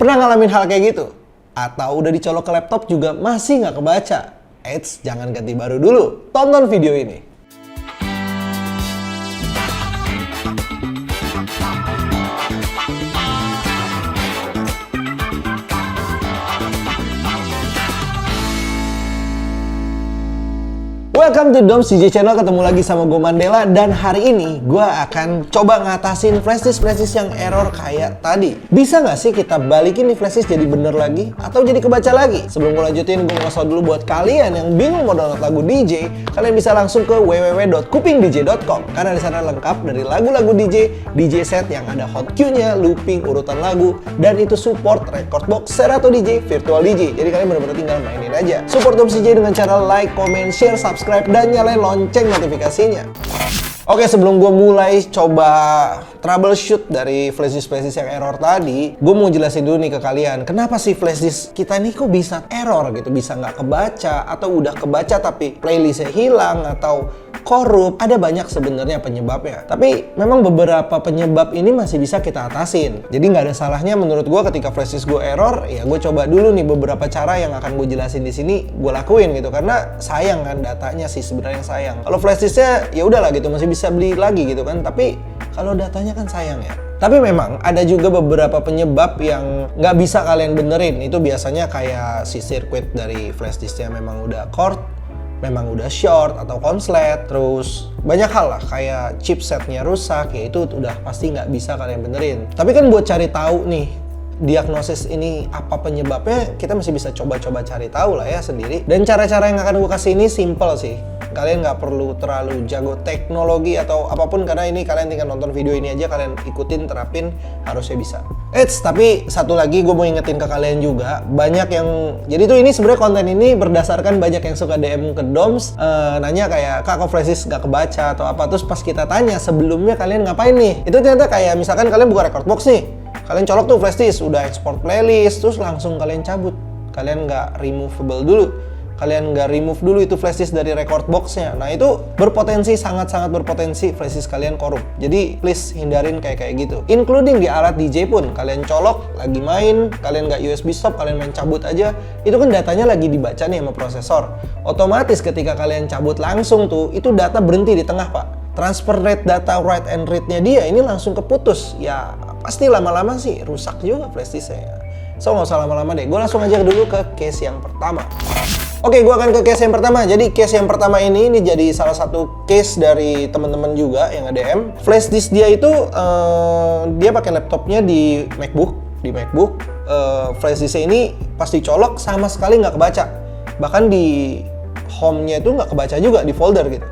Pernah ngalamin hal kayak gitu? Atau udah dicolok ke laptop juga masih nggak kebaca? Eits, jangan ganti baru dulu. Tonton video ini. Welcome to Doms CJ Channel, ketemu lagi sama gue Mandela. Dan hari ini gue akan coba ngatasin flash disk yang error kayak tadi. Bisa nggak sih kita balikin nih flash disk jadi bener lagi? Atau jadi kebaca lagi? Sebelum gue lanjutin, gue mau ngasih dulu buat kalian yang bingung mau download lagu DJ, kalian bisa langsung ke www.kupingdj.com. Karena di sana lengkap dari lagu-lagu DJ set yang ada hot queue-nya, looping, urutan lagu, dan itu support record box, Serato DJ, virtual DJ. Jadi kalian bener-bener tinggal mainin aja. Support Doms CJ dengan cara like, comment, share, subscribe, dan nyalain lonceng notifikasinya. Oke, sebelum gue mulai coba troubleshoot dari flash disk yang error tadi, gue mau jelasin dulu nih ke kalian, kenapa sih flash disk kita nih kok bisa error gitu, bisa nggak kebaca, atau udah kebaca tapi playlistnya hilang, atau korup. Ada banyak sebenarnya penyebabnya, tapi memang beberapa penyebab ini masih bisa kita atasin. Jadi nggak ada salahnya menurut gue ketika flash disk gue error, ya gue coba dulu nih beberapa cara yang akan gue jelasin di sini, gue lakuin gitu, karena sayang kan datanya sih sebenarnya sayang. Kalau flash disknya ya udahlah gitu, masih bisa beli lagi gitu kan, tapi kalau datanya kan sayang ya. Tapi memang ada juga beberapa penyebab yang nggak bisa kalian benerin. Itu biasanya kayak si sirkuit dari flash disknya memang udah short, memang udah short atau konslet, terus banyak hal lah kayak chipsetnya rusak, ya itu udah pasti nggak bisa kalian benerin. Tapi kan buat cari tahu nih diagnosis ini apa penyebabnya, kita masih bisa coba-coba cari tahu lah ya sendiri. Dan cara-cara yang akan gue kasih ini simple sih. Kalian nggak perlu terlalu jago teknologi atau apapun, karena ini kalian tinggal nonton video ini aja, kalian ikutin, terapin, harusnya bisa. Tapi satu lagi gue mau ingetin ke kalian juga, banyak yang, jadi tuh ini sebenarnya konten ini berdasarkan banyak yang suka DM ke Doms, nanya kayak, kak kok flash disk nggak kebaca atau apa, terus pas kita tanya sebelumnya kalian ngapain nih, itu ternyata kayak misalkan kalian buka record box nih, kalian colok tuh flash disk, udah export playlist, terus langsung kalian cabut, kalian nggak removable dulu. Kalian nggak remove dulu itu flash disk dari record box-nya. Nah itu berpotensi, sangat-sangat berpotensi flash disk kalian korup. Jadi please hindarin kayak gitu. Including di alat DJ pun, kalian colok, lagi main, kalian nggak USB stop, kalian main cabut aja, itu kan datanya lagi dibaca nih sama prosesor. Otomatis ketika kalian cabut langsung tuh, itu data berhenti di tengah pak. Transfer rate data write and read-nya dia ini langsung keputus. Ya pasti lama-lama sih rusak juga flash disk-nya. So nggak usah lama-lama deh, gue langsung aja dulu ke case yang pertama. Oke, gue akan ke case yang pertama. Jadi case yang pertama ini jadi salah satu case dari teman-teman juga yang nge-DM. Flash disk dia itu dia pakai laptopnya di MacBook. Flash disk ini pas dicolok sama sekali nggak kebaca. Bahkan di home-nya itu nggak kebaca juga di folder gitu.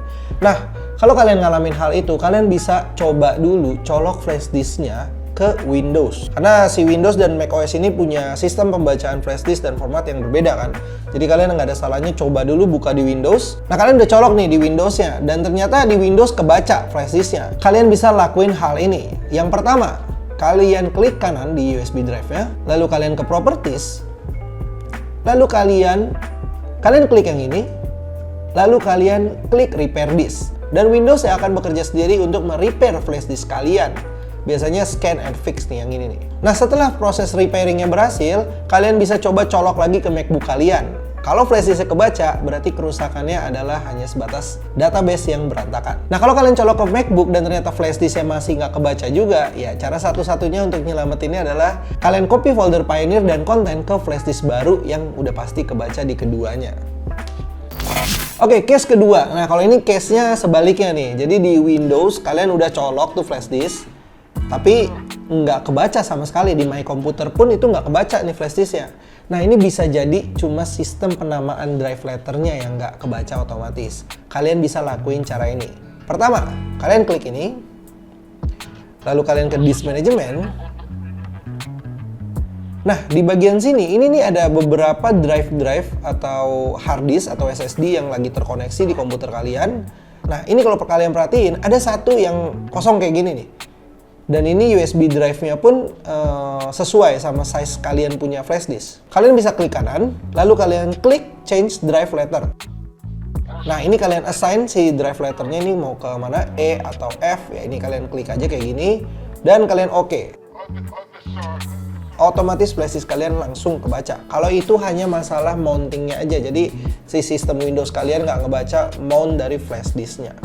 Nah, kalau kalian ngalamin hal itu, kalian bisa coba dulu colok flash disknya ke Windows. Karena si Windows dan macOS ini punya sistem pembacaan flash disk dan format yang berbeda kan. Jadi kalian nggak ada salahnya coba dulu buka di Windows. Nah kalian udah colok nih di Windowsnya, dan ternyata di Windows kebaca flash disknya. Kalian bisa lakuin hal ini. Yang pertama, kalian klik kanan di USB drive-nya, lalu kalian ke Properties, lalu kalian klik yang ini, lalu kalian klik Repair Disk. Dan Windows akan bekerja sendiri untuk merepair flash disk kalian. Biasanya scan and fix nih yang ini nih. Nah setelah proses repairingnya berhasil, kalian bisa coba colok lagi ke MacBook kalian. Kalau flash disknya kebaca, berarti kerusakannya adalah hanya sebatas database yang berantakan. Nah kalau kalian colok ke MacBook dan ternyata flash disknya masih nggak kebaca juga, ya cara satu-satunya untuk nyelamatinnya adalah kalian copy folder Pioneer dan konten ke flash disk baru yang udah pasti kebaca di keduanya. Oke, case kedua. Nah kalau ini case-nya sebaliknya nih. Jadi di Windows kalian udah colok tuh flash disk, tapi nggak kebaca sama sekali. Di My Computer pun itu nggak kebaca nih flash disknya. Nah ini bisa jadi cuma sistem penamaan drive letternya yang nggak kebaca otomatis. Kalian bisa lakuin cara ini. Pertama, kalian klik ini, lalu kalian ke Disk Management. Nah di bagian sini, ini nih ada beberapa drive atau hard disk atau SSD yang lagi terkoneksi di komputer kalian. Nah ini kalau kalian perhatiin, ada satu yang kosong kayak gini nih. Dan ini USB drive-nya pun sesuai sama size kalian punya flash disk. Kalian bisa klik kanan, lalu kalian klik Change Drive Letter. Nah ini kalian assign si drive letternya ini mau ke mana, E atau F. Ya ini kalian klik aja kayak gini, dan kalian oke. otomatis flashdisk kalian langsung kebaca. Kalau itu hanya masalah mountingnya aja, jadi si sistem Windows kalian nggak ngebaca mount dari flashdisknya.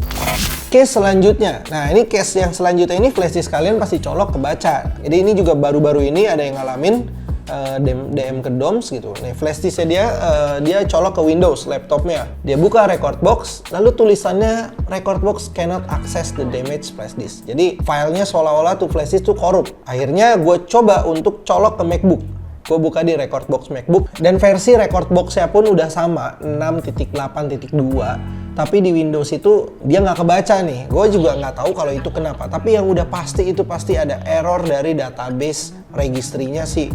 Case selanjutnya, nah ini case yang selanjutnya ini flashdisk kalian pasti colok kebaca. Jadi ini juga baru-baru ini ada yang ngalamin DM ke DOMS gitu. Nih flashdisknya dia colok ke Windows laptopnya. Dia buka record box, lalu tulisannya record box cannot access the damaged flash disk. Jadi filenya seolah-olah tuh flash disk tuh korup. Akhirnya gue coba untuk colok ke MacBook. Gue buka di record box MacBook dan versi record boxnya pun udah sama 6.8.2. Tapi di Windows itu dia nggak kebaca nih. Gue juga nggak tahu kalau itu kenapa. Tapi yang udah pasti itu pasti ada error dari database registrinya sih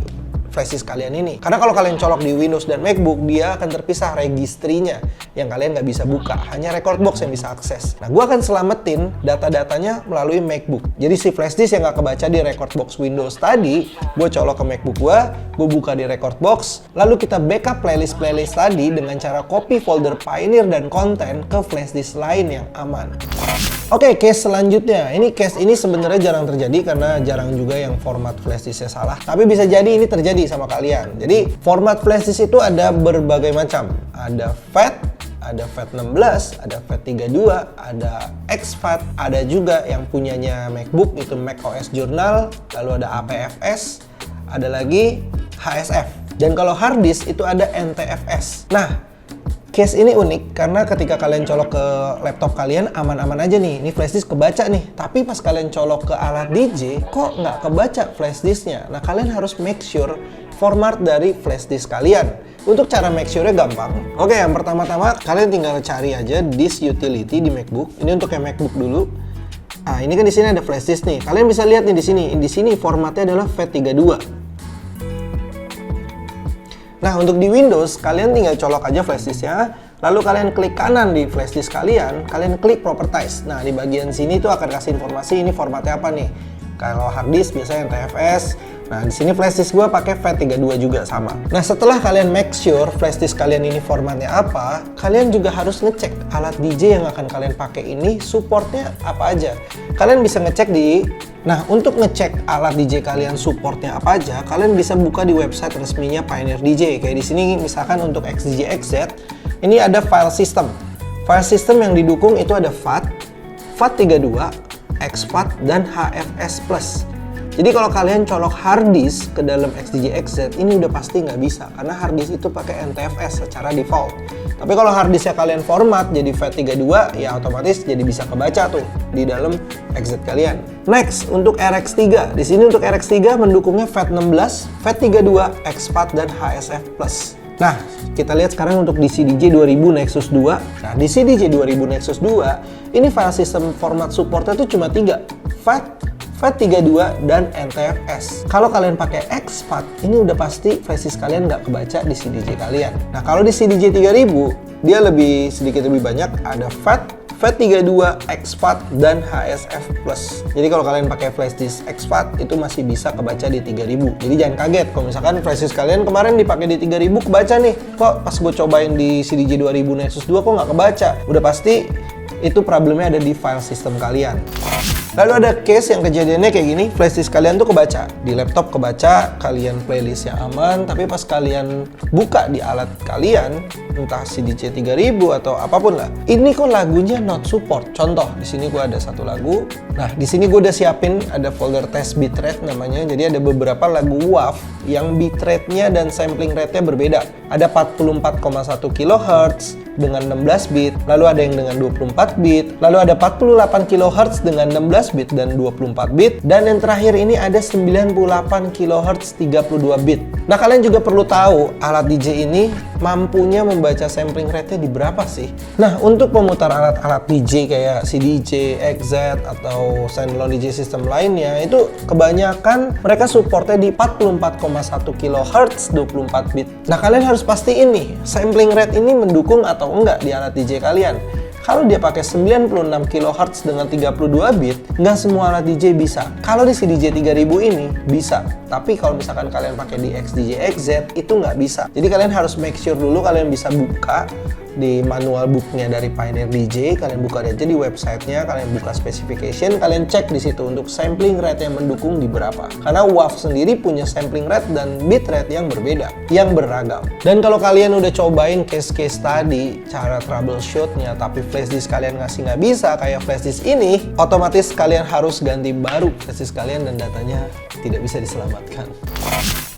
flashdisk kalian ini. Karena kalau kalian colok di Windows dan MacBook, dia akan terpisah registrinya yang kalian nggak bisa buka. Hanya record box yang bisa akses. Nah, gue akan selamatin data-datanya melalui MacBook. Jadi si flashdisk yang nggak kebaca di record box Windows tadi, gue colok ke MacBook gue buka di record box, lalu kita backup playlist-playlist tadi dengan cara copy folder Pioneer dan konten ke flashdisk lain yang aman. Oke, case selanjutnya. Case ini sebenarnya jarang terjadi karena jarang juga yang format flashdisknya salah. Tapi bisa jadi ini terjadi sama kalian. Jadi format flashdisk itu ada berbagai macam. Ada FAT, ada FAT16, ada FAT32, ada exFAT, ada juga yang punyanya MacBook itu macOS Journal, lalu ada APFS, ada lagi HSF. Dan kalau hard disk itu ada NTFS. Nah, case ini unik karena ketika kalian colok ke laptop kalian aman-aman aja nih, ini flashdisk kebaca nih. Tapi pas kalian colok ke alat DJ, kok nggak kebaca flashdisknya? Nah, kalian harus make sure format dari flashdisk kalian. Untuk cara make sure-nya gampang. Oke, yang pertama-tama kalian tinggal cari aja disk utility di MacBook. Ini untuk yang MacBook dulu. Ah, ini kan di sini ada flashdisk nih. Kalian bisa lihat nih di sini. Di sini formatnya adalah FAT32. Nah, untuk di Windows, kalian tinggal colok aja flashdisknya, lalu kalian klik kanan di flashdisk kalian klik Properties. Nah, di bagian sini tuh akan kasih informasi ini formatnya apa nih. Kalau hard disk biasanya NTFS. Nah, di sini flashdisk gue pakai FAT32 juga sama. Nah, setelah kalian make sure flashdisk kalian ini formatnya apa, kalian juga harus ngecek alat DJ yang akan kalian pakai ini supportnya apa aja. Kalian bisa ngecek di Nah, untuk ngecek alat DJ kalian supportnya apa aja, kalian bisa buka di website resminya Pioneer DJ. Kayak di sini misalkan untuk XDJ XZ, ini ada file system. File system yang didukung itu ada FAT, FAT32, exFAT, dan HFS+. Jadi kalau kalian colok hard disk ke dalam XDJ XZ, ini udah pasti nggak bisa karena hard disk itu pakai NTFS secara default. Tapi kalau hard disknya kalian format jadi FAT32, ya otomatis jadi bisa kebaca tuh di dalam XZ kalian. Next, untuk RX3. Di sini untuk RX3 mendukungnya FAT16, FAT32, exFAT, dan HSF+. Nah, kita lihat sekarang untuk DCDJ 2000 Nexus 2. Nah, DCDJ 2000 Nexus 2, ini file system format supportnya tuh cuma 3. FAT, FAT32, dan NTFS. Kalau kalian pakai exFAT, ini udah pasti flashdisk kalian nggak kebaca di CDJ kalian. Nah, kalau di CDJ 3000, dia sedikit lebih banyak, ada FAT, FAT32, exFAT, dan HSF+. Jadi kalau kalian pakai flashdisk exFAT, itu masih bisa kebaca di 3000. Jadi jangan kaget kalau misalkan flashdisk kalian kemarin dipakai di 3000 kebaca nih. Kok pas gue cobain di CDJ 2000 Nexus 2 kok nggak kebaca? Udah pasti itu problemnya ada di file system kalian. Lalu ada case yang kejadiannya kayak gini, flashdisk kalian tuh kebaca. Di laptop kebaca, kalian playlistnya aman, tapi pas kalian buka di alat kalian, entah CDJ 3000 atau apapun lah, ini kok lagunya not support. Contoh, di sini gue ada satu lagu. Nah, di sini gue udah siapin ada folder test bitrate namanya. Jadi ada beberapa lagu WAV yang bitrate-nya dan sampling rate-nya berbeda. Ada 44,1 kHz dengan 16 bit, lalu ada yang dengan 24 bit, lalu ada 48 kHz dengan 16 bit dan 24 bit, dan yang terakhir ini ada 98 kHz 32 bit. Nah, kalian juga perlu tahu alat DJ ini mampunya membaca sampling rate-nya di berapa sih? Nah, untuk pemutar alat-alat DJ kayak CDJ, XZ, atau standalone DJ system lainnya, itu kebanyakan mereka supportnya di 44,1 kHz 24 bit. Nah, kalian harus pastiin nih, sampling rate ini mendukung atau enggak di alat DJ kalian. Kalau dia pakai 96 kHz dengan 32 bit, nggak semua alat DJ bisa. Kalau di CDJ 3000 ini bisa, tapi kalau misalkan kalian pakai di XDJ XZ itu nggak bisa. Jadi kalian harus make sure dulu kalian bisa buka di manual booknya dari Pioneer DJ, kalian buka aja di websitenya, kalian buka specification, kalian cek di situ untuk sampling rate yang mendukung di berapa. Karena WAV sendiri punya sampling rate dan bit rate yang berbeda, yang beragam. Dan kalau kalian udah cobain case-case tadi, cara troubleshootnya, tapi flash disk kalian nggak bisa kayak flash disk ini, otomatis kalian harus ganti baru flash disk kalian dan datanya tidak bisa diselamatkan.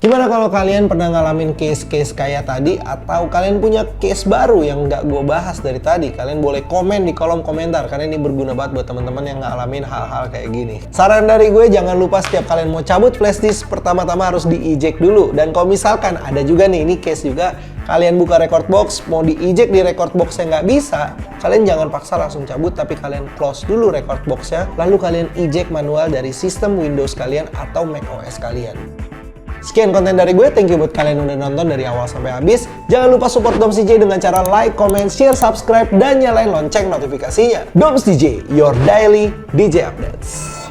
Gimana kalau kalian pernah ngalamin case-case kayak tadi, atau kalian punya case baru yang nggak gue bahas dari tadi? Kalian boleh komen di kolom komentar, karena ini berguna banget buat teman-teman yang ngalamin hal-hal kayak gini. Saran dari gue, jangan lupa setiap kalian mau cabut flash disk, pertama-tama harus di-eject dulu. Dan kalau misalkan ada juga nih, ini case juga, kalian buka record box, mau di-eject di record box yang nggak bisa, kalian jangan paksa langsung cabut, tapi kalian close dulu record box-nya, lalu kalian eject manual dari sistem Windows kalian atau Mac OS kalian. Sekian konten dari gue, thank you buat kalian udah nonton dari awal sampai habis. Jangan lupa support Doms DJ dengan cara like, comment, share, subscribe, dan nyalain lonceng notifikasinya. Doms DJ, your daily DJ updates.